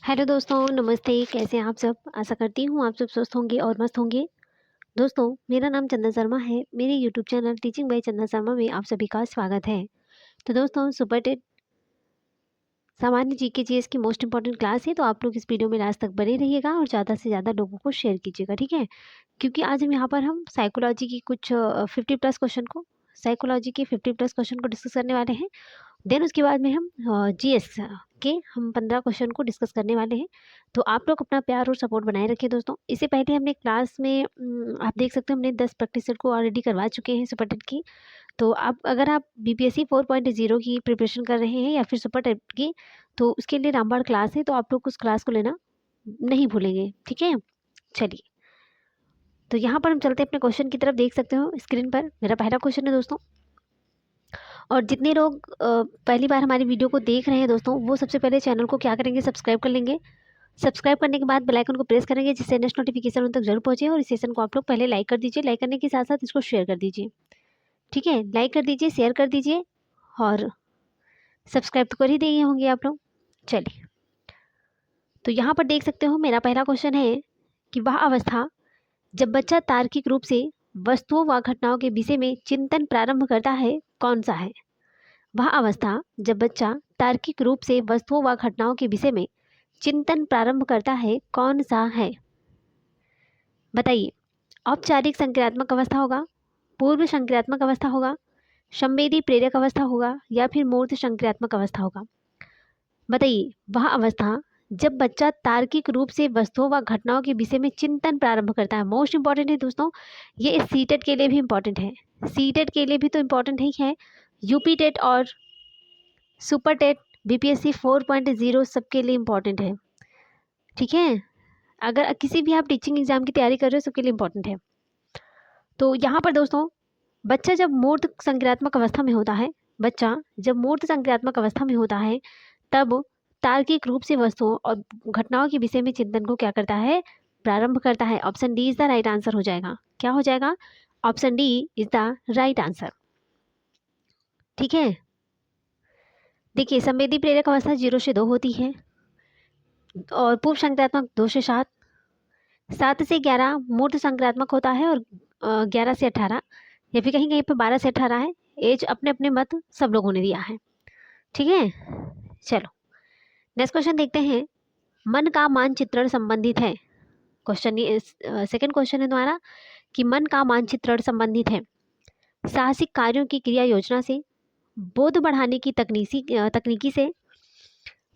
Hello दोस्तों, नमस्ते। कैसे हैं आप सब? आशा करती हूँ आप सब स्वस्थ होंगे और मस्त होंगे। दोस्तों, मेरा नाम चंदन शर्मा है। मेरे यूट्यूब चैनल टीचिंग बाय चंदन शर्मा में आप सभी का स्वागत है। तो दोस्तों, सुपर टेट सामान्य जीके जीएस की मोस्ट इंपॉर्टेंट क्लास है, तो आप लोग इस वीडियो में लास्ट तक बने रहिएगा और ज़्यादा से ज़्यादा लोगों को शेयर कीजिएगा, ठीक है? क्योंकि आज हम यहाँ पर साइकोलॉजी की कुछ 50 प्लस क्वेश्चन को डिस्कस करने वाले हैं। देन उसके बाद में हम जीएस के हम 15 क्वेश्चन को डिस्कस करने वाले हैं। तो आप लोग अपना प्यार और सपोर्ट बनाए रखिए दोस्तों। इससे पहले हमने क्लास में आप देख सकते हैं हमने 10 प्रैक्टिस सेट को ऑलरेडी करवा चुके हैं सुपर टेट की। तो आप अगर आप बीपीएससी 4.0 की प्रिपरेशन कर रहे हैं या फिर सुपर टेट की, तो उसके लिए रामबाण क्लास है, तो आप लोग उस क्लास को लेना नहीं भूलेंगे, ठीक है? चलिए, तो यहाँ पर हम चलते हैं अपने क्वेश्चन की तरफ। देख सकते हो स्क्रीन पर मेरा पहला क्वेश्चन है दोस्तों। और जितने लोग पहली बार हमारी वीडियो को देख रहे हैं दोस्तों, वो सबसे पहले चैनल को क्या करेंगे, सब्सक्राइब कर लेंगे। सब्सक्राइब करने के बाद बेल आइकन को प्रेस करेंगे, जिससे नेक्स्ट नोटिफिकेशन उन तक जरूर पहुंचे। और इस सेशन को आप लोग पहले लाइक कर दीजिए। लाइक करने के साथ साथ इसको शेयर कर दीजिए, ठीक है? लाइक कर दीजिए, शेयर कर दीजिए और सब्सक्राइब तो कर ही दिए होंगे आप लोग। चलिए, तो यहाँ पर देख सकते हो मेरा पहला क्वेश्चन है कि वह अवस्था जब बच्चा तार्किक रूप से वस्तुओं व घटनाओं के विषय में चिंतन प्रारंभ करता है, कौन सा है? वह अवस्था जब बच्चा तार्किक रूप से वस्तुओं व घटनाओं के विषय में चिंतन प्रारंभ करता है, कौन सा है? बताइए। औपचारिक संक्रियात्मक अवस्था होगा, पूर्व संक्रियात्मक अवस्था होगा, संवेदी प्रेरक अवस्था होगा या फिर मूर्त संक्रियात्मक अवस्था होगा? बताइए। वह अवस्था जब बच्चा तार्किक रूप से वस्तुओं व घटनाओं के विषय में चिंतन प्रारंभ करता है। मोस्ट इंपॉर्टेंट है दोस्तों, ये सीटेट के लिए भी इंपॉर्टेंट है। सीटेट के लिए भी तो इम्पॉर्टेंट ही है, यूपी टेट और सुपर टेट, बीपीएससी 4.0 सबके लिए इम्पॉर्टेंट है, ठीक है? अगर किसी भी आप टीचिंग एग्जाम की तैयारी कर रहे हो, सबके लिए इम्पॉर्टेंट है। तो यहाँ पर दोस्तों, बच्चा जब मूर्त संक्रियात्मक अवस्था में होता है, बच्चा जब मूर्त संक्रियात्मक अवस्था में होता है, तब तार्किक रूप से वस्तुओं और घटनाओं के विषय में चिंतन को क्या करता है, प्रारंभ करता है। Option D is the right answer हो जाएगा। क्या हो जाएगा? Option D is the right answer, ठीक है? देखिए, संवेदी प्रेरक अवस्था 0 से 2 होती है और पूर्व संक्रियात्मक 2 से 7, 7 से 11 मूर्त संक्रियात्मक होता है और 11 से 18 या फिर कहीं कहीं पर 12 से 18 है। एज अपने अपने मत सब लोगों ने दिया है, ठीक है? चलो, नेक्स्ट क्वेश्चन देखते हैं। मन का मानचित्रण संबंधित है। क्वेश्चन ये सेकंड क्वेश्चन है तुम्हारा कि मन का मानचित्रण संबंधित है साहसिक कार्यों की क्रिया योजना से, बोध बढ़ाने की तकनीकी से,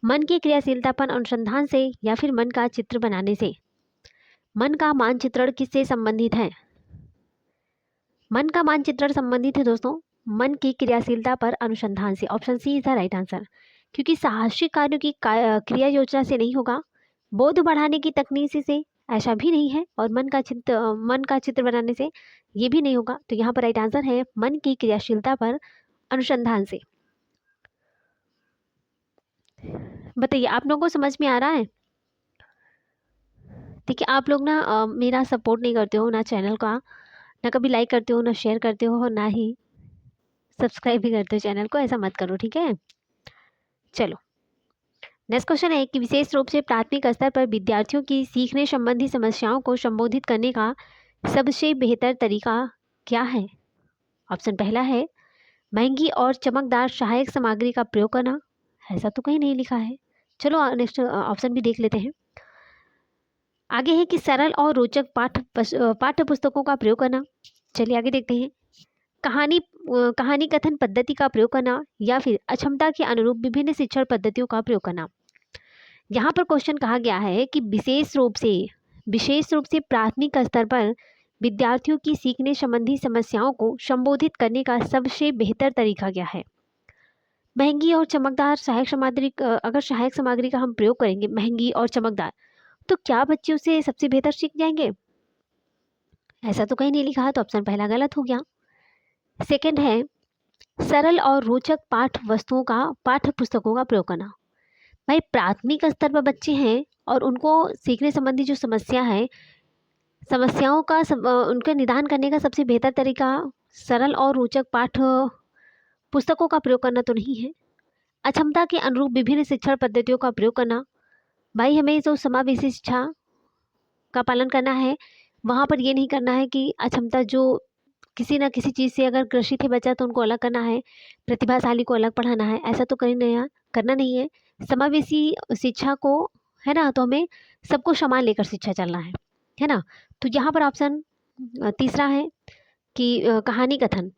मन की क्रियाशीलता पर अनुसंधान से या फिर मन का चित्र बनाने से? मन का मानचित्रण किससे संबंधित है? मन का मानचित्रण संबंधित है दोस्तों मन की क्रियाशीलता पर अनुसंधान से। Option C is the right answer, क्योंकि साहसिक कार्यों की क्रिया योजना से नहीं होगा, बोध बढ़ाने की तकनीक से ऐसा भी नहीं है, और मन का चित्र बनाने से ये भी नहीं होगा। तो यहाँ पर राइट आंसर है मन की क्रियाशीलता पर अनुसंधान से। बताइए, आप लोगों को समझ में आ रहा है? देखिए, आप लोग ना मेरा सपोर्ट नहीं करते हो, ना चैनल का, ना कभी लाइक करते हो, ना शेयर करते हो, ना ही सब्सक्राइब भी करते हो चैनल को। ऐसा मत करो, ठीक है? चलो, नेक्स्ट क्वेश्चन है कि विशेष रूप से प्राथमिक स्तर पर विद्यार्थियों की सीखने संबंधी समस्याओं को संबोधित करने का सबसे बेहतर तरीका क्या है? ऑप्शन पहला है महंगी और चमकदार सहायक सामग्री का प्रयोग करना। ऐसा तो कहीं नहीं लिखा है। चलो नेक्स्ट ऑप्शन भी देख लेते हैं। आगे है कि सरल और रोचक पाठ्य पुस्तकों का प्रयोग करना। चलिए आगे देखते हैं। कहानी कथन पद्धति का प्रयोग करना या फिर अक्षमता के अनुरूप विभिन्न शिक्षण पद्धतियों का प्रयोग करना। यहाँ पर क्वेश्चन कहा गया है कि विशेष रूप से प्राथमिक स्तर पर विद्यार्थियों की सीखने संबंधी समस्याओं को संबोधित करने का सबसे बेहतर तरीका क्या है? महंगी और चमकदार सहायक सामग्री, अगर सहायक सामग्री का हम प्रयोग करेंगे महंगी और चमकदार, तो क्या बच्चे उसे सबसे बेहतर सीख जाएंगे? ऐसा तो कहीं नहीं लिखा है, तो ऑप्शन पहला गलत हो गया। सेकंड है सरल और रोचक पाठ्य पुस्तकों का प्रयोग करना। भाई, प्राथमिक स्तर पर बच्चे हैं और उनको सीखने संबंधी जो समस्या है, उनका निदान करने का सबसे बेहतर तरीका सरल और रोचक पाठ्य पुस्तकों का प्रयोग करना तो नहीं है। अक्षमता के अनुरूप विभिन्न शिक्षण पद्धतियों का प्रयोग करना, भाई हमें जो समावेशी शिक्षा का पालन करना है, वहाँ पर ये नहीं करना है कि अक्षमता जो किसी ना किसी चीज़ से अगर ग्रसित है बच्चा तो उनको अलग करना है, प्रतिभाशाली को अलग पढ़ाना है, ऐसा तो कहीं नहीं करना नहीं है। समावेशी शिक्षा को, है ना, तो हमें सबको समान लेकर शिक्षा चलना है ना। तो यहाँ पर ऑप्शन तीसरा है कि कहानी कथन।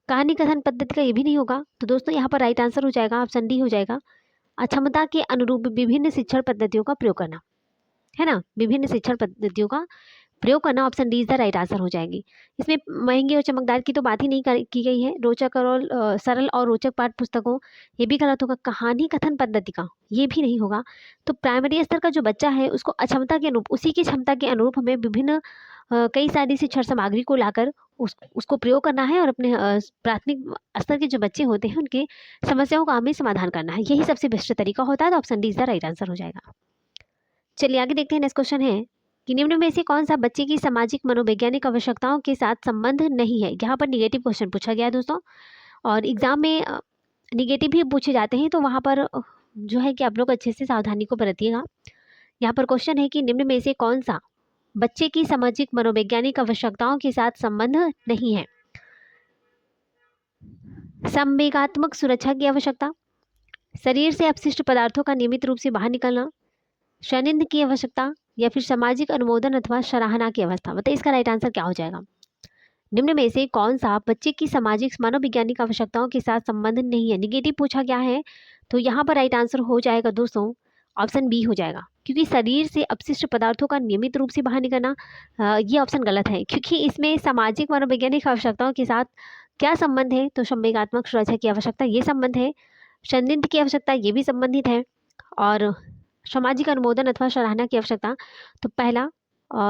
कहानी कथन पद्धति का ये भी नहीं होगा। तो दोस्तों यहाँ पर राइट आंसर हो जाएगा ऑप्शन डी हो जाएगा, अक्षमता के अनुरूप विभिन्न शिक्षण पद्धतियों का प्रयोग करना, है ना, विभिन्न शिक्षण पद्धतियों का प्रयोग करना, option D is the right answer हो जाएगी। इसमें महंगी और चमकदार की तो बात ही नहीं की गई है। रोचक और सरल और रोचक पाठ पुस्तकों, ये भी गलत होगा। कहानी कथन पद्धति का ये भी नहीं होगा। तो प्राइमरी स्तर का जो बच्चा है उसको अक्षमता के अनुरूप, उसी की क्षमता के अनुरूप हमें विभिन्न कई सारी शिक्षण सामग्री को लाकर उसको प्रयोग करना है और अपने प्राथमिक स्तर के जो बच्चे होते हैं उनके समस्याओं का हमें समाधान करना है। यही सबसे बेस्ट तरीका होता है। तो option D is the right answer हो जाएगा। चलिए आगे देखते हैं। नेक्स्ट क्वेश्चन है कि निम्न में से कौन सा बच्चे की सामाजिक मनोवैज्ञानिक आवश्यकताओं के साथ संबंध नहीं है। यहाँ पर निगेटिव क्वेश्चन पूछा गया है दोस्तों, और एग्जाम में निगेटिव भी पूछे जाते हैं, तो वहाँ पर जो है कि आप लोग अच्छे से सावधानी को बरतिएगा। यहाँ पर क्वेश्चन है कि निम्न में से कौन सा बच्चे की सामाजिक मनोवैज्ञानिक आवश्यकताओं के साथ संबंध नहीं है। संवेगात्मक सुरक्षा की आवश्यकता, शरीर से अपशिष्ट पदार्थों का नियमित रूप से बाहर निकलना, सानिध्य की आवश्यकता, या फिर सामाजिक अनुमोदन अथवा सराहना की अवस्था। बताइए इसका राइट आंसर क्या हो जाएगा। निम्न में से कौन सा बच्चे की सामाजिक मनोवैज्ञानिक आवश्यकताओं के साथ संबंध नहीं है। निगेटिव पूछा गया है, तो यहाँ पर राइट आंसर हो जाएगा दोस्तों ऑप्शन बी हो जाएगा, क्योंकि शरीर से अपशिष्ट पदार्थों का नियमित रूप से बाहर निकलना, ये ऑप्शन गलत है, क्योंकि इसमें सामाजिक मनोवैज्ञानिक आवश्यकताओं के साथ क्या संबंध है। तो संवेगात्मक सुरक्षा की आवश्यकता ये संबंध है, सानिध्य की आवश्यकता ये भी संबंधित है, और सामाजिक अनुमोदन अथवा सराहना की आवश्यकता, तो पहला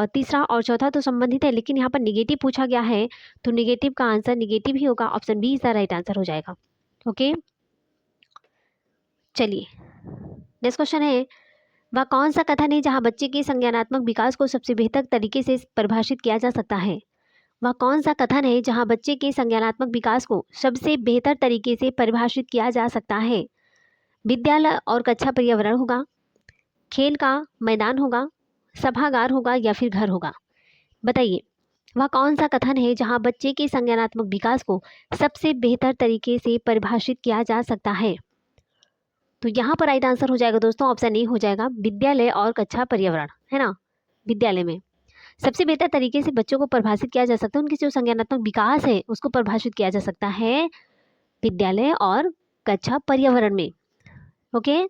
तीसरा और चौथा तो संबंधित है, लेकिन यहाँ पर निगेटिव पूछा गया है, तो निगेटिव का आंसर निगेटिव ही होगा। Option B is the right answer हो जाएगा। ओके, चलिए नेक्स्ट क्वेश्चन है, वह कौन सा कथन है जहाँ बच्चे के संज्ञानात्मक विकास को सबसे बेहतर तरीके से परिभाषित किया जा सकता है। वह कौन सा कथन है जहाँ बच्चे के संज्ञानात्मक विकास को सबसे बेहतर तरीके से परिभाषित किया जा सकता है। विद्यालय और कक्षा पर्यावरण होगा, खेल का मैदान होगा, सभागार होगा, या फिर घर होगा। बताइए वह कौन सा कथन है जहां बच्चे के संज्ञानात्मक विकास को सबसे बेहतर तरीके से परिभाषित किया जा सकता है। तो यहाँ पर राइट आंसर हो जाएगा दोस्तों ऑप्शन ए हो जाएगा, विद्यालय और कक्षा पर्यावरण, है ना। विद्यालय में सबसे बेहतर तरीके से बच्चों को परिभाषित किया जा सकता है, उनके जो संज्ञानात्मक विकास है उसको परिभाषित किया जा सकता है विद्यालय और कक्षा पर्यावरण में। ओके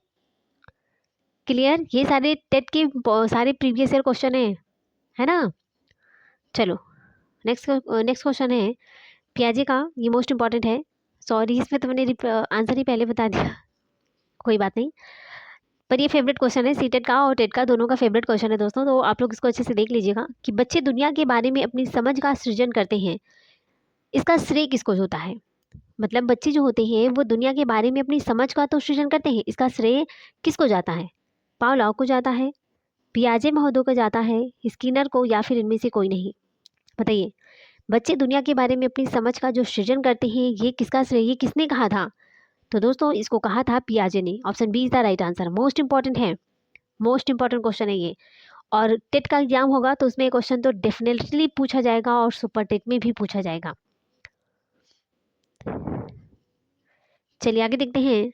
क्लियर, ये सारे टेट के सारे प्रीवियस ईयर क्वेश्चन है ना। चलो नेक्स्ट क्वेश्चन है पियाजे का, ये मोस्ट इंपॉर्टेंट है। सॉरी इसमें तो मैंने आंसर ही पहले बता दिया, कोई बात नहीं, पर ये फेवरेट क्वेश्चन है, सीटेट का और टेट का दोनों का फेवरेट क्वेश्चन है दोस्तों। तो आप लोग इसको अच्छे से देख लीजिएगा कि बच्चे दुनिया के बारे में अपनी समझ का सृजन करते हैं, इसका श्रेय किसको होता है। मतलब बच्चे जो होते हैं वो दुनिया के बारे में अपनी समझ का तो सृजन करते हैं, इसका श्रेय किसको जाता है। पावलोव को जाता है, पियाजे महोदय को जाता है, स्किनर को, या फिर इनमें से कोई नहीं। बताइए बच्चे दुनिया के बारे में अपनी समझ का जो सृजन करते हैं ये किसका श्रेय, ये किसने कहा था। तो दोस्तों इसको कहा था पियाजे ने। Option B is the right answer, most important है, मोस्ट इंपॉर्टेंट क्वेश्चन है ये। और टेट का एग्जाम होगा तो उसमें क्वेश्चन तो डेफिनेटली पूछा जाएगा और सुपर टेट में भी पूछा जाएगा। चलिए आगे देखते हैं।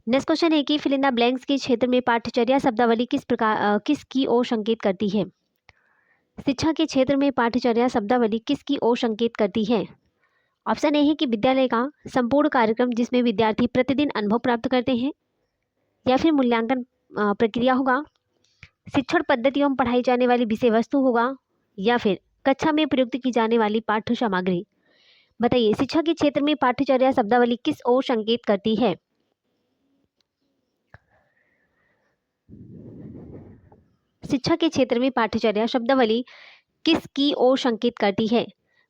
नेक्स्ट क्वेश्चन है कि फिल इन द ब्लैंक्स के क्षेत्र में पाठ्यचर्या शब्दावली किस प्रकार किसकी ओर संकेत करती है। शिक्षा के क्षेत्र में पाठ्यचर्या शब्दावली किसकी ओर संकेत करती है। ऑप्शन ए है कि विद्यालय का संपूर्ण कार्यक्रम जिसमें विद्यार्थी प्रतिदिन अनुभव प्राप्त करते हैं, या फिर मूल्यांकन प्रक्रिया होगा, शिक्षण पद्धति एवं पढ़ाई जाने वाली विषय वस्तु होगा, या फिर कक्षा में प्रयुक्त की जाने वाली पाठ्य सामग्री। बताइए शिक्षा के क्षेत्र में पाठ्यचर्या शब्दावली किस ओर संकेत करती है। शिक्षा के क्षेत्र में पाठ्यचर्या शब्दावली किसकी ओर संकेत करती है।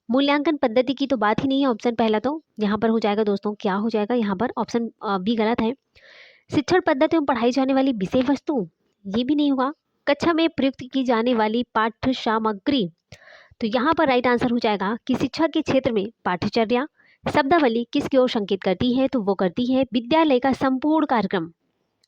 मूल्यांकन पद्धति की तो बात ही नहीं है, ऑप्शन पहला तो यहाँ पर हो जाएगा दोस्तों, क्या हो जाएगा यहाँ पर, ऑप्शन बी गलत है। शिक्षण पद्धति में पढ़ाई जाने वाली विषय वस्तु ये भी नहीं होगा, कक्षा में प्रयुक्त की जाने वाली पाठ्य सामग्री। तो यहाँ पर राइट आंसर हो जाएगा कि शिक्षा के क्षेत्र में पाठ्यचर्या शब्दावली किसकी ओर संकेत करती है, तो वो करती है विद्यालय का संपूर्ण कार्यक्रम।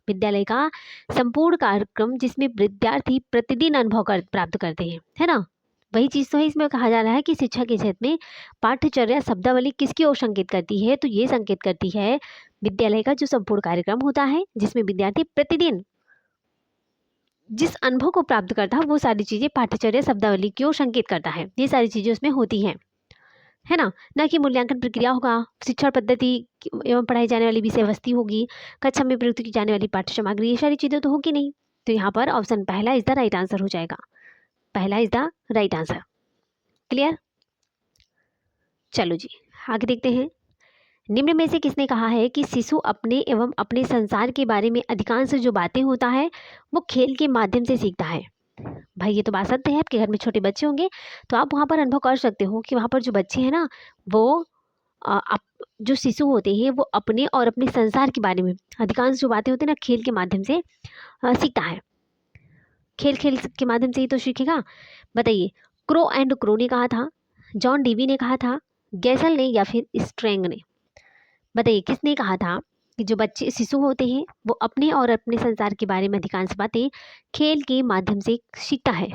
विद्यालय का संपूर्ण कार्यक्रम जिसमें विद्यार्थी प्रतिदिन अनुभव प्राप्त करते हैं, है ना। वही चीज़ तो है, इसमें कहा जा रहा है कि शिक्षा के क्षेत्र में पाठ्यचर्या शब्दावली किसकी ओर संकेत करती है, तो ये संकेत करती है विद्यालय का जो संपूर्ण कार्यक्रम होता है जिसमें विद्यार्थी प्रतिदिन जिस अनुभव को प्राप्त करता है वो सारी चीज़ें पाठ्यचर्या शब्दावली की ओर संकेत करता है। ये सारी चीज़ें उसमें होती हैं, है ना। ना कि मूल्यांकन प्रक्रिया होगा, शिक्षण पद्धति एवं पढ़ाई जाने वाली विषय वस्तु होगी, कक्षा में प्रयुक्त की जाने वाली पाठ्य सामग्री, ये सारी चीज़ें तो होगी नहीं। तो यहाँ पर ऑप्शन पहला इज द राइट आंसर हो जाएगा। पहला is the right answer. Clear. चलो जी आगे देखते हैं। निम्न में से किसने कहा है कि शिशु अपने एवं अपने संसार के बारे में अधिकांश जो बातें होता है वो खेल के माध्यम से सीखता है। भाई ये तो बात सत्य है, आपके घर में छोटे बच्चे होंगे तो आप वहाँ पर अनुभव कर सकते हो कि वहाँ पर जो बच्चे हैं ना वो जो शिशु होते हैं वो अपने और अपने संसार के बारे में अधिकांश जो बातें होती है ना खेल के माध्यम से सीखता है। खेल खेल के माध्यम से ही तो सीखेगा। बताइए, क्रो एंड क्रो ने कहा था, जॉन डीवी ने कहा था, गैसल ने या फिर स्ट्रेंग ने। बताइए किसने कहा था कि जो बच्चे शिशु होते हैं वो अपने और अपने संसार के बारे में अधिकांश बातें खेल के माध्यम से सीखता है।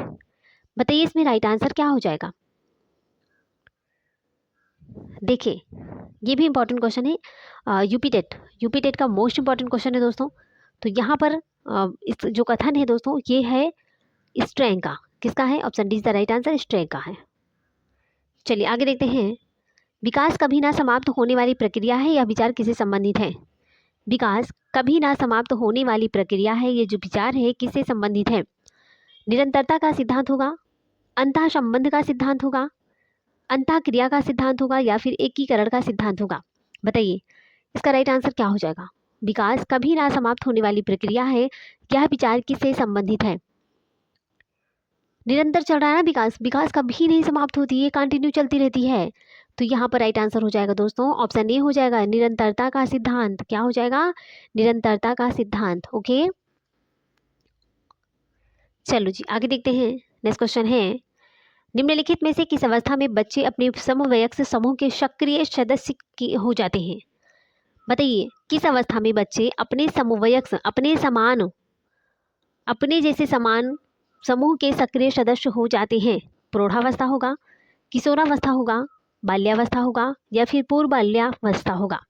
बताइए इसमें राइट आंसर क्या हो जाएगा। देखिए ये भी इंपॉर्टेंट क्वेश्चन है, यूपी टेट का मोस्ट इंपॉर्टेंट क्वेश्चन है दोस्तों। तो यहाँ पर इस जो कथन है दोस्तों ये है स्ट्रेंग का। किसका है? Option D is the right answer, string का है। चलिए आगे देखते हैं। विकास कभी ना समाप्त होने वाली प्रक्रिया है या विचार किससे संबंधित है? विकास कभी ना समाप्त होने वाली प्रक्रिया है, ये जो विचार है किससे संबंधित है? निरंतरता का सिद्धांत होगा, अंतः संबंध का सिद्धांत होगा, अंतः क्रिया का सिद्धांत होगा या फिर एकीकरण का सिद्धांत होगा। बताइए इसका राइट आंसर क्या हो जाएगा। विकास कभी ना समाप्त होने वाली प्रक्रिया है, यह विचार किससे संबंधित है? निरंतर चल रहा है ना विकास, विकास कभी नहीं समाप्त होती है, कंटिन्यू चलती रहती है। तो यहाँ पर राइट आंसर हो जाएगा दोस्तों ऑप्शन ए हो जाएगा, निरंतरता का सिद्धांत। क्या हो जाएगा? निरंतरता का सिद्धांत। ओके चलो जी आगे देखते हैं। नेक्स्ट क्वेश्चन है, निम्नलिखित में से किस अवस्था में बच्चे अपने समवयस्क समूह के सक्रिय सदस्य हो जाते हैं? बताइए किस अवस्था में बच्चे अपने समवयस्क अपने समान अपने जैसे समान समूह के सक्रिय सदस्य हो जाते हैं? प्रौढ़ावस्था होगा, किशोरावस्था होगा, बाल्यावस्था होगा या फिर पूर्व बाल्यावस्था होगा।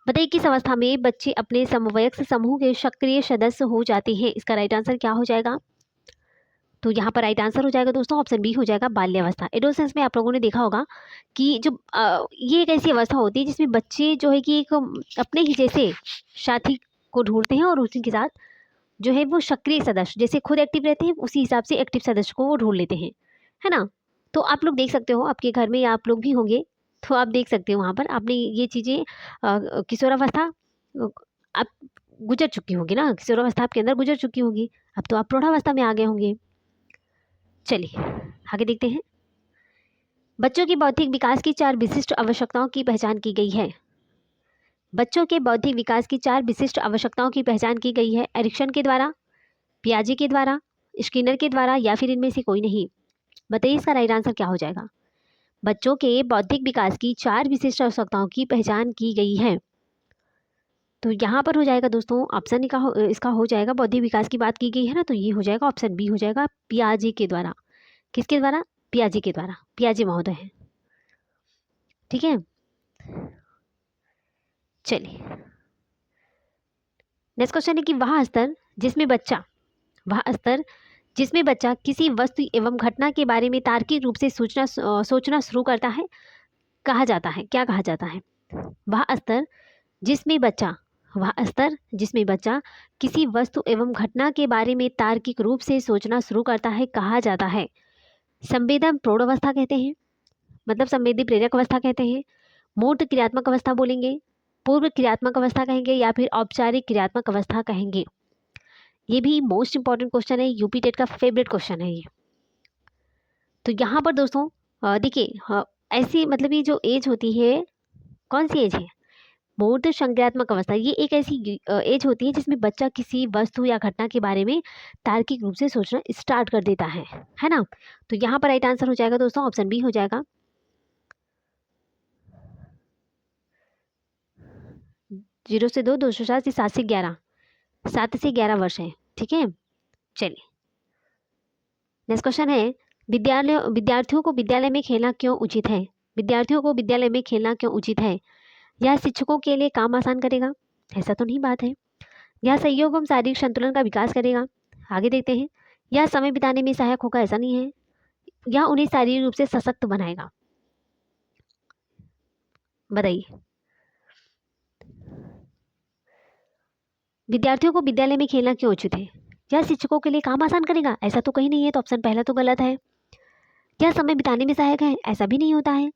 बताइए किस अवस्था में बच्चे अपने समवयस्क समूह के सक्रिय सदस्य हो जाते हैं? इसका राइट आंसर क्या हो जाएगा? तो यहाँ पर राइट आंसर हो जाएगा दोस्तों ऑप्शन बी हो जाएगा, बाल्यावस्था। एडोलेसेंस में आप लोगों ने देखा होगा कि जो ये एक ऐसी अवस्था होती है जिसमें बच्चे जो है कि एक अपने ही जैसे साथी को ढूंढते हैं और उसी के साथ जो है वो सक्रिय सदस्य जैसे खुद एक्टिव रहते हैं उसी हिसाब से एक्टिव सदस्य को वो ढूंढ लेते हैं, है ना। तो आप लोग देख सकते हो आपके घर में या आप लोग भी होंगे तो आप देख सकते हो वहाँ पर आपने ये चीज़ें किशोरावस्था आप गुजर चुकी होगी ना, किशोरावस्था आपके अंदर गुजर चुकी होगी, अब तो आप प्रौढ़ावस्था में आ गए होंगे। चलिए आगे देखते हैं। बच्चों के बौद्धिक विकास की 4 विशिष्ट आवश्यकताओं की पहचान की गई है। बच्चों के बौद्धिक विकास की 4 विशिष्ट आवश्यकताओं की पहचान की गई है एरिक्सन के द्वारा, पियाजे के द्वारा, स्किनर के द्वारा या फिर इनमें से कोई नहीं। बताइए इसका राइट आंसर क्या हो जाएगा। बच्चों के बौद्धिक विकास की 4 विशिष्ट आवश्यकताओं की पहचान की गई है। तो यहाँ पर हो जाएगा दोस्तों ऑप्शन इसका हो जाएगा, बौद्धिक विकास की बात की गई है ना, तो ये हो जाएगा ऑप्शन बी हो जाएगा, पियाजे के द्वारा। किसके द्वारा? पियाजे के द्वारा, पियाजे महोदय है। ठीक है चलिए नेक्स्ट क्वेश्चन है कि वह स्तर जिसमें बच्चा किसी वस्तु एवं घटना के बारे में तार्किक रूप से सोचना शुरू करता है कहा जाता है, क्या कहा जाता है? वह स्तर जिसमें बच्चा किसी वस्तु एवं घटना के बारे में तार्किक रूप से सोचना शुरू करता है कहा जाता है। संवेदन प्रौढ़ अवस्था कहते हैं, मतलब संवेदी प्रेरक अवस्था कहते हैं, मूर्त क्रियात्मक अवस्था बोलेंगे, पूर्व क्रियात्मक अवस्था कहेंगे या फिर औपचारिक क्रियात्मक अवस्था कहेंगे। ये भी मोस्ट इंपॉर्टेंट क्वेश्चन है, यूपी टेट का फेवरेट क्वेश्चन है ये। तो यहाँ पर दोस्तों देखिए ऐसी मतलब ये जो एज होती है, कौन सी एज है? मूर्त संज्ञात्मक अवस्था। ये एक ऐसी एज होती है जिसमें बच्चा किसी वस्तु या घटना के बारे में तार्किक रूप से सोचना स्टार्ट कर देता है ना। तो यहाँ पर राइट आंसर हो जाएगा दोस्तों ऑप्शन बी हो जाएगा, 0 से 2, 2 से 7 से 7 से 11, 7 से 11 वर्ष है। ठीक है, चलिए नेक्स्ट क्वेश्चन है, विद्यार्थियों को विद्यालय में खेलना क्यों उचित है? विद्यार्थियों को विद्यालय में खेलना क्यों उचित है? यह शिक्षकों के लिए काम आसान करेगा? ऐसा तो नहीं बात है। यह सहयोग एवं शारीरिक संतुलन का विकास करेगा? आगे देखते हैं। यह समय बिताने में सहायक होगा? ऐसा नहीं है। यह उन्हें शारीरिक रूप से सशक्त बनाएगा? बताइए। विद्यार्थियों को विद्यालय में खेलना क्यों उचित है? यह शिक्षकों के लिए काम आसान करेगा? ऐसा तो कहीं नहीं है, तो ऑप्शन पहला तो गलत है। यह समय बिताने में सहायक है? ऐसा भी नहीं होता है।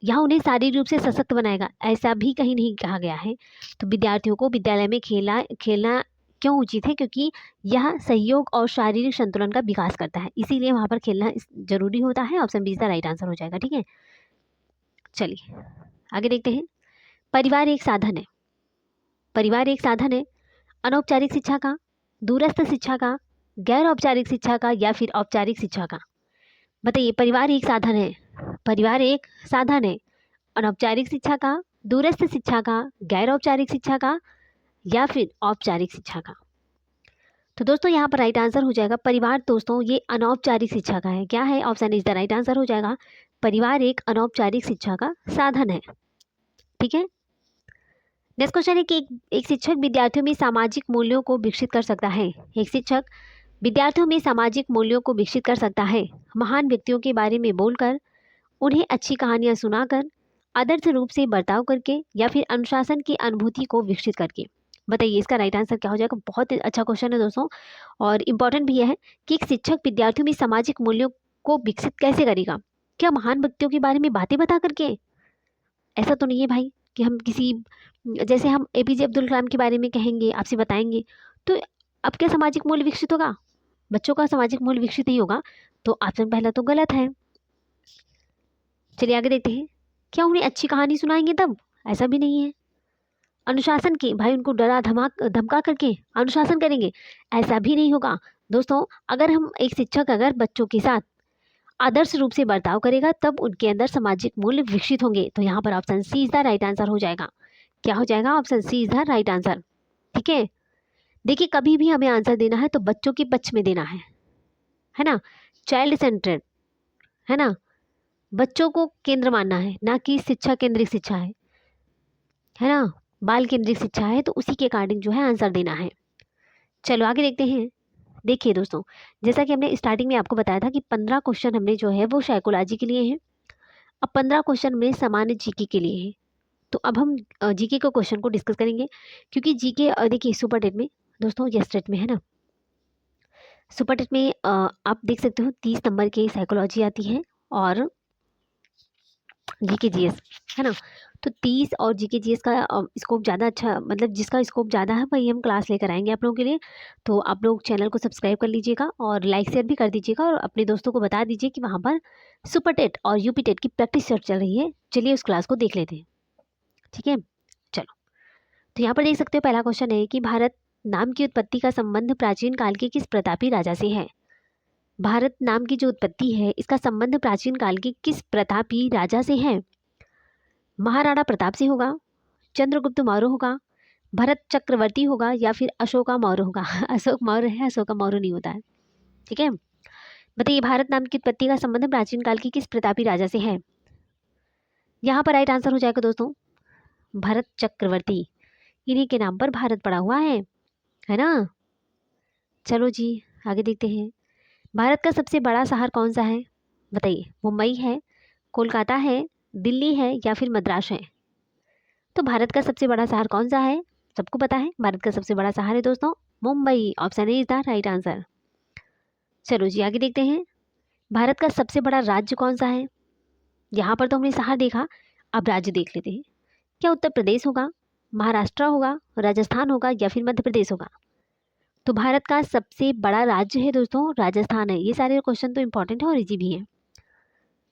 यह उन्हें शारीरिक रूप से सशक्त बनाएगा? ऐसा भी कहीं नहीं कहा गया है। तो विद्यार्थियों को विद्यालय में खेलना क्यों उचित है? क्योंकि यह सहयोग और शारीरिक संतुलन का विकास करता है, इसीलिए वहाँ पर खेलना जरूरी होता है। ऑप्शन बी इसका राइट आंसर हो जाएगा। ठीक है, चलिए आगे देखते हैं। परिवार एक साधन है। परिवार एक साधन है अनौपचारिक शिक्षा का, दूरस्थ शिक्षा का, गैर औपचारिक शिक्षा का, या फिर औपचारिक शिक्षा का? बताइए। परिवार एक साधन है। परिवार एक साधन है अनौपचारिक शिक्षा का, दूरस्थ शिक्षा का, गैर औपचारिक शिक्षा का, या फिर औपचारिक शिक्षा का? तो दोस्तों यहाँ पर राइट आंसर हो जाएगा परिवार। दोस्तों ये अनौपचारिक शिक्षा का है। क्या है? Option is the right answer हो जाएगा। परिवार एक अनौपचारिक शिक्षा का साधन है। ठीक है, नेक्स्ट क्वेश्चन है कि एक शिक्षक विद्यार्थियों में सामाजिक मूल्यों को विकसित कर सकता है। एक शिक्षक विद्यार्थियों में सामाजिक मूल्यों को विकसित कर सकता है महान व्यक्तियों के बारे में बोलकर, उन्हें अच्छी कहानियां सुनाकर, आदर्श रूप से बर्ताव करके, या फिर अनुशासन की अनुभूति को विकसित करके? बताइए इसका राइट आंसर क्या हो जाएगा। बहुत अच्छा क्वेश्चन है दोस्तों, और इम्पॉर्टेंट भी है कि एक शिक्षक विद्यार्थियों में सामाजिक मूल्यों को विकसित कैसे करेगा? क्या महान व्यक्तियों के बारे में बातें बता करके? ऐसा तो नहीं है भाई कि हम किसी, जैसे हम एपीजे अब्दुल कलाम के बारे में कहेंगे, आपसे बताएंगे, तो अब क्या सामाजिक मूल्य विकसित होगा? बच्चों का सामाजिक मूल्य विकसित नहीं होगा। तो ऑप्शन पहला तो गलत है। चलिए आगे देखते हैं। क्या उन्हें अच्छी कहानी सुनाएंगे तब? ऐसा भी नहीं है। अनुशासन की, भाई उनको डरा धमका करके अनुशासन करेंगे? ऐसा भी नहीं होगा। दोस्तों अगर हम एक शिक्षक अगर बच्चों के साथ आदर्श रूप से बर्ताव करेगा तब उनके अंदर सामाजिक मूल्य विकसित होंगे। तो यहाँ पर option C is the right answer हो जाएगा। क्या हो जाएगा? Option C is the right answer. ठीक है, देखिए कभी भी हमें आंसर देना है तो बच्चों के पक्ष में देना है ना, चाइल्ड सेंटर्ड, है ना, बच्चों को केंद्र मानना है, ना कि शिक्षा केंद्रित शिक्षा है ना, बाल केंद्रित शिक्षा है, तो उसी के अकॉर्डिंग जो है आंसर देना है। चलो आगे देखते हैं। देखिए दोस्तों, जैसा कि हमने स्टार्टिंग में आपको बताया था कि 15 क्वेश्चन हमने जो है वो साइकोलॉजी के लिए हैं, अब 15 क्वेश्चन में सामान्य जीके के लिए है। तो अब हम जीके के क्वेश्चन को डिस्कस करेंगे, क्योंकि जीके देखिए सुपर टेट में दोस्तों, यस टेट में है ना, सुपर टेट में आप देख सकते हो 30 नंबर की साइकोलॉजी आती है और जीके जीएस, है ना। तो 30 और जीके जीएस का स्कोप ज़्यादा अच्छा, मतलब जिसका स्कोप ज़्यादा है वही हम क्लास लेकर आएंगे आप लोगों के लिए। तो आप लोग चैनल को सब्सक्राइब कर लीजिएगा और लाइक शेयर भी कर दीजिएगा, और अपने दोस्तों को बता दीजिए कि वहाँ पर सुपर टेट और यूपी टेट की प्रैक्टिस चल रही है। चलिए उस क्लास को देख लेते हैं। ठीक है, चलो। तो यहाँ पर देख सकते हो पहला क्वेश्चन है कि भारत नाम की उत्पत्ति का संबंध प्राचीन काल के किस प्रतापी राजा से है? भारत नाम की जो उत्पत्ति है इसका संबंध प्राचीन काल के किस प्रतापी राजा से है? महाराणा प्रताप से होगा, चंद्रगुप्त मौर्य होगा, भरत चक्रवर्ती होगा, या फिर अशोका मौर्य होगा? अशोक मौर्य है, अशोका मौर्य नहीं होता है। ठीक है, बताइए भारत नाम की उत्पत्ति का संबंध प्राचीन काल के किस प्रतापी राजा से है? यहाँ पर राइट आंसर हो जाएगा दोस्तों भरत चक्रवर्ती, इन्हीं के नाम पर भारत पड़ा हुआ है ना। चलो जी आगे देखते हैं। भारत का सबसे बड़ा शहर कौन सा है? बताइए, मुंबई है, कोलकाता है, दिल्ली है, या फिर मद्रास है? तो भारत का सबसे बड़ा शहर कौन सा है? सबको पता है भारत का सबसे बड़ा शहर है दोस्तों Mumbai. Option A is the right answer. चलो जी आगे देखते हैं। भारत का सबसे बड़ा राज्य कौन सा है? यहाँ पर तो हमने शहर देखा, अब राज्य देख लेते हैं। क्या उत्तर प्रदेश होगा, महाराष्ट्र होगा, राजस्थान होगा, या फिर मध्य प्रदेश होगा? तो भारत का सबसे बड़ा राज्य है दोस्तों राजस्थान है। ये सारे क्वेश्चन तो इंपॉर्टेंट है और इजी भी है।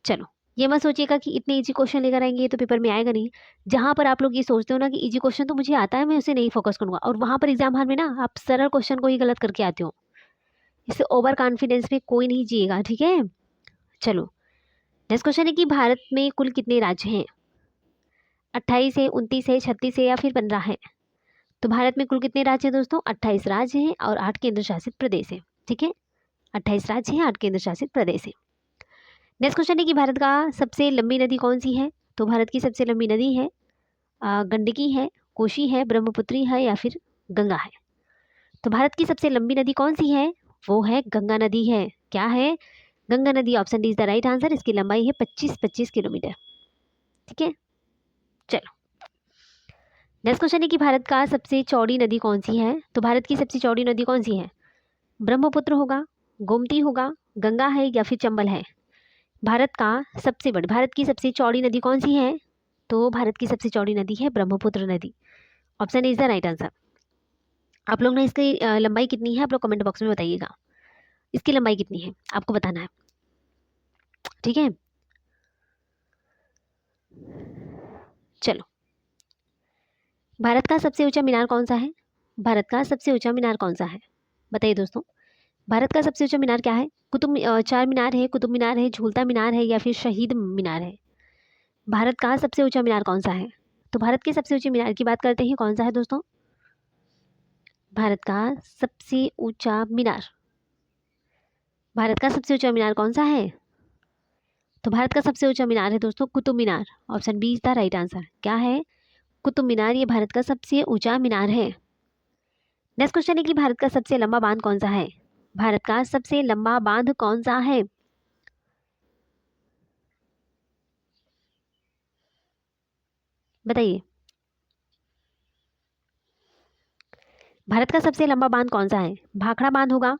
चलो ये मत सोचिएगा कि इतने इजी क्वेश्चन लेकर आएंगे तो पेपर में आएगा नहीं। जहाँ पर आप लोग ये सोचते हो ना कि इजी क्वेश्चन तो मुझे आता है, मैं उसे नहीं फोकस करूंगा, और वहाँ पर एग्जाम हॉल में ना आप सरल क्वेश्चन को ही गलत करके आते हो। इससे ओवर कॉन्फिडेंस में कोई नहीं जिएगा। ठीक है, चलो नेक्स्ट क्वेश्चन है कि भारत में कुल कितने राज्य हैं? 28 है, 29 है, 36 है, या फिर 15 है? तो भारत में कुल कितने राज्य हैं दोस्तों? 28 राज्य हैं और 8 केंद्र शासित प्रदेश हैं। ठीक है, 28 राज्य हैं, 8 केंद्र शासित प्रदेश हैं। नेक्स्ट क्वेश्चन है कि भारत का सबसे लंबी नदी कौन सी है? तो भारत की सबसे लंबी नदी है गंडकी है, कोशी है, ब्रह्मपुत्री है या फिर गंगा है। तो भारत की सबसे लंबी नदी कौन सी है? वो है गंगा नदी है। क्या है? गंगा नदी। Option D is the right answer. इसकी लंबाई है 25 किलोमीटर। ठीक है, चलो नेक्स्ट क्वेश्चन है कि भारत का सबसे चौड़ी नदी कौन सी है? तो भारत की सबसे चौड़ी नदी कौन सी है? ब्रह्मपुत्र होगा, गोमती होगा, गंगा है या फिर चंबल है। भारत की सबसे चौड़ी नदी कौन सी है? तो भारत की सबसे चौड़ी नदी है ब्रह्मपुत्र नदी। Option is the right answer. आप लोग ने इसकी लंबाई कितनी है आप लोग कमेंट बॉक्स में बताइएगा। इसकी लंबाई कितनी है आपको बताना है। ठीक है, चलो भारत का सबसे ऊंचा मीनार कौन सा है? भारत का सबसे ऊंचा मीनार कौन सा है? बताइए दोस्तों, भारत का सबसे ऊंचा मीनार क्या है? चार मीनार है, कुतुब मीनार है, झूलता मीनार है या फिर शहीद मीनार है। भारत का सबसे ऊंचा मीनार कौन सा है? तो भारत के सबसे ऊंचे मीनार की बात करते हैं, कौन सा है दोस्तों? भारत का सबसे ऊंचा मीनार, भारत का सबसे ऊंचा मीनार कौन सा है? तो भारत का सबसे ऊंचा मीनार है दोस्तों Qutub Minar. Option B is the right answer. क्या है? कुतुब मीनार, ये भारत का सबसे ऊंचा मीनार है। नेक्स्ट क्वेश्चन है कि भारत का सबसे लंबा बांध कौन सा है? भारत का सबसे लंबा बांध कौन सा है? बताइए, भारत का सबसे लंबा बांध कौन सा है? भाखड़ा बांध होगा,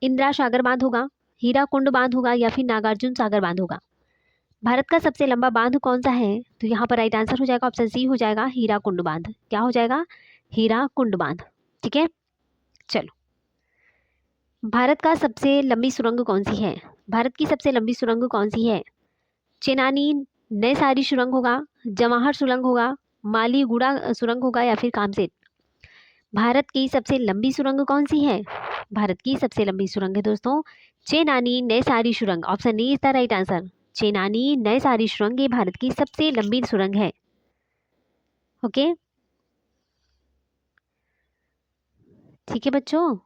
इंदिरा सागर बांध होगा, हीराकुंड बांध होगा या फिर नागार्जुन सागर बांध होगा। भारत का सबसे लंबा बांध कौन सा है? तो यहाँ पर राइट आंसर हो जाएगा ऑप्शन सी हो जाएगा, हीराकुंड बांध। क्या हो जाएगा? हीराकुंड बांध। ठीक है, चलो भारत का सबसे लंबी सुरंग कौन सी है? भारत की सबसे लंबी सुरंग कौन सी है? चेनानी नैसारी सुरंग होगा, जवाहर सुरंग होगा, मालीगुड़ा सुरंग होगा या फिर कामसेन। भारत की सबसे लंबी सुरंग कौन सी है? भारत की सबसे लंबी सुरंग है दोस्तों चेनानी नैसारी सुरंग। Option A is the right answer. Chenani Nashri सुरंग ये भारत की सबसे लंबी सुरंग है। ओके, ठीक है बच्चों,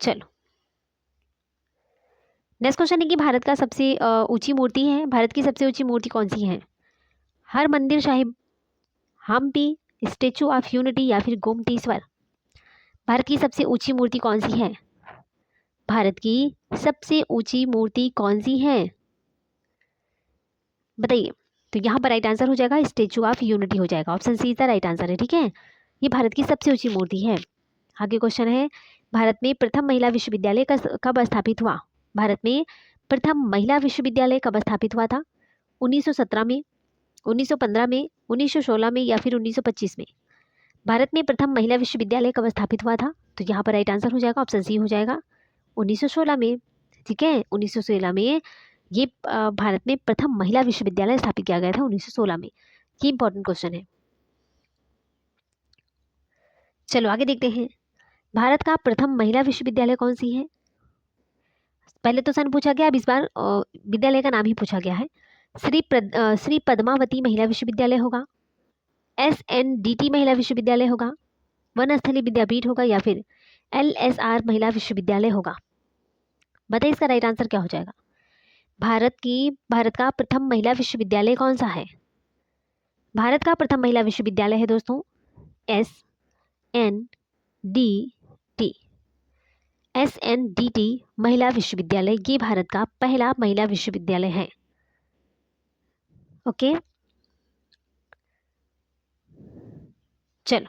चलो नेक्स्ट क्वेश्चन है कि भारत का सबसे ऊंची मूर्ति है, भारत की सबसे ऊंची मूर्ति कौन सी है? Harmandir Sahib, Hampi, statue of unity या फिर गोमतीश्वर। भारत की सबसे ऊंची मूर्ति कौन सी है? भारत की सबसे ऊंची मूर्ति कौन सी है? बताइए। तो यहाँ पर राइट आंसर हो जाएगा स्टेचू ऑफ यूनिटी हो जाएगा। Option C is the right answer है। ठीक है, ये भारत की सबसे ऊंची मूर्ति है। आगे क्वेश्चन है, भारत में प्रथम महिला विश्वविद्यालय कब स्थापित हुआ? भारत में प्रथम महिला विश्वविद्यालय कब स्थापित हुआ था? 1917 में, 1915 में, 1916 में या फिर 1925 में। भारत में प्रथम महिला विश्वविद्यालय कब स्थापित हुआ था? तो यहाँ पर राइट आंसर हो जाएगा ऑप्शन सी हो जाएगा 1916 में। ठीक है, 1916 में ये भारत में प्रथम महिला विश्वविद्यालय स्थापित किया गया था 1916 में। ये इंपॉर्टेंट क्वेश्चन है। चलो आगे देखते हैं, भारत का प्रथम महिला विश्वविद्यालय कौन सी है? पहले तो सन पूछा गया, अब इस बार विद्यालय का नाम ही पूछा गया है। श्री पद्मावती महिला विश्वविद्यालय होगा, SNDT महिला विश्वविद्यालय होगा, वनस्थली विद्यापीठ होगा या फिर LSR महिला विश्वविद्यालय होगा। बताइए इसका राइट आंसर क्या हो जाएगा? भारत का प्रथम महिला विश्वविद्यालय कौन सा है? भारत का प्रथम महिला विश्वविद्यालय है दोस्तों SNDT महिला विश्वविद्यालय। ये भारत का पहला महिला विश्वविद्यालय है। ओके, चलो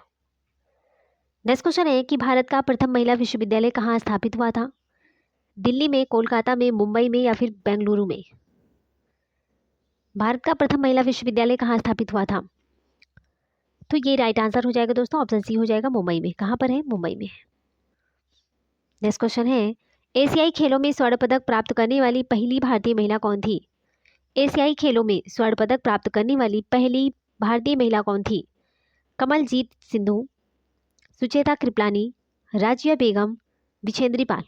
नेक्स्ट क्वेश्चन है कि भारत का प्रथम महिला विश्वविद्यालय कहाँ स्थापित हुआ था? दिल्ली में, कोलकाता में, मुंबई में या फिर बेंगलुरु में। भारत का प्रथम महिला विश्वविद्यालय कहाँ स्थापित हुआ था? तो ये राइट आंसर हो जाएगा दोस्तों ऑप्शन सी हो जाएगा मुंबई में। कहाँ पर है? मुंबई में। नेक्स्ट क्वेश्चन है, एशियाई खेलों में स्वर्ण पदक प्राप्त करने वाली पहली भारतीय महिला कौन थी? एशियाई खेलों में स्वर्ण पदक प्राप्त करने वाली पहली भारतीय महिला कौन थी? कमलजीत सिंधु, सुचेता कृपलानी, राजिया बेगम, विजेंद्री पाल।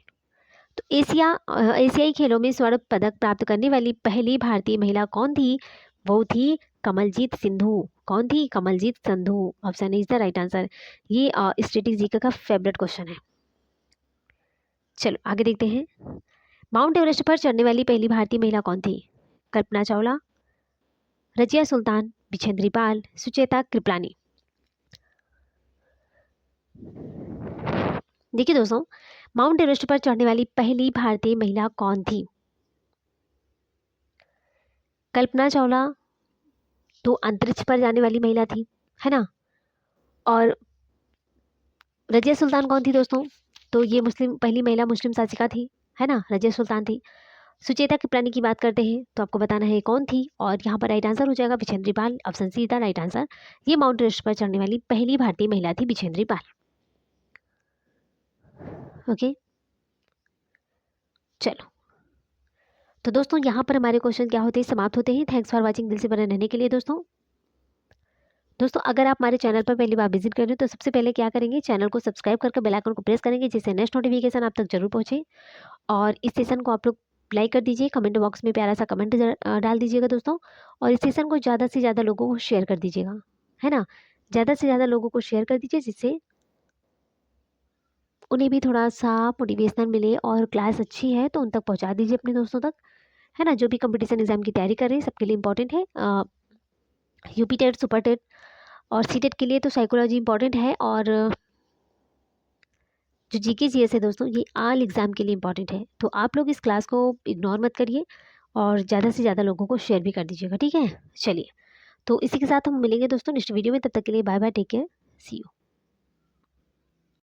तो एशियाई खेलों में स्वर्ण पदक प्राप्त करने वाली पहली भारतीय महिला कौन थी? वो थी कमलजीत सिंधु। कौन थी? Kamaljeet Sandhu. Option is the right answer. ये स्टैटिस्टिक्स जीके का फेवरेट क्वेश्चन है। चलो आगे देखते हैं। माउंट एवरेस्ट पर चढ़ने वाली पहली भारतीय महिला कौन थी? कल्पना चावला, रजिया सुल्तान, बिछेंद्री पाल, सुचेता कृपलानी। देखिए दोस्तों, माउंट एवरेस्ट पर चढ़ने वाली पहली भारतीय महिला कौन थी? कल्पना चावला तो अंतरिक्ष पर जाने वाली महिला थी, है ना। और रजिया सुल्तान कौन थी दोस्तों? तो ये पहली महिला मुस्लिम शासिका थी, है ना, रजिया सुल्तान थी। सुचेता कृपलानी की बात करते हैं तो आपको बताना है कौन थी, और यहाँ पर राइट आंसर हो जाएगा बिछेंद्री पाल। ऑप्शन सी था राइट आंसर। ये माउंट एवरेस्ट पर चढ़ने वाली पहली भारतीय महिला थी बिछेंद्री पाल। ओके, चलो तो दोस्तों यहाँ पर हमारे क्वेश्चन क्या होते हैं, समाप्त होते हैं। Thanks for watching. दिल से बने रहने के लिए दोस्तों अगर आप हमारे चैनल पर पहली बार विजिट कर रहे हो तो सबसे पहले क्या करेंगे, चैनल को सब्सक्राइब करके बेल आइकन को प्रेस करेंगे, जिससे नेक्स्ट नोटिफिकेशन आप तक जरूर पहुंचे। और इस सेशन को आप लोग लाइक कर दीजिए, कमेंट बॉक्स में प्यारा सा कमेंट डाल दीजिएगा दोस्तों। और इस सेशन को ज़्यादा से ज़्यादा लोगों को शेयर कर दीजिएगा, है ना। ज़्यादा से ज़्यादा लोगों को शेयर कर दीजिए, जिससे उन्हें भी थोड़ा सा मोटिवेशनल मिले, और क्लास अच्छी है तो उन तक पहुँचा दीजिए अपने दोस्तों तक, है ना। जो भी कंपटीशन एग्जाम की तैयारी कर रहे हैं सबके लिए इंपॉर्टेंट है। यूपी टेट, सुपर टेट और सी टेट के लिए तो साइकोलॉजी इंपॉर्टेंट है। और जो जीके जीएस है दोस्तों, ये आल एग्जाम के लिए इंपॉर्टेंट है। तो आप लोग इस क्लास को इग्नोर मत करिए, और ज़्यादा से ज़्यादा लोगों को शेयर भी कर दीजिएगा, ठीक है। चलिए, तो इसी के साथ हम मिलेंगे दोस्तों नेक्स्ट वीडियो में। तब तक के लिए bye bye, take care, see you.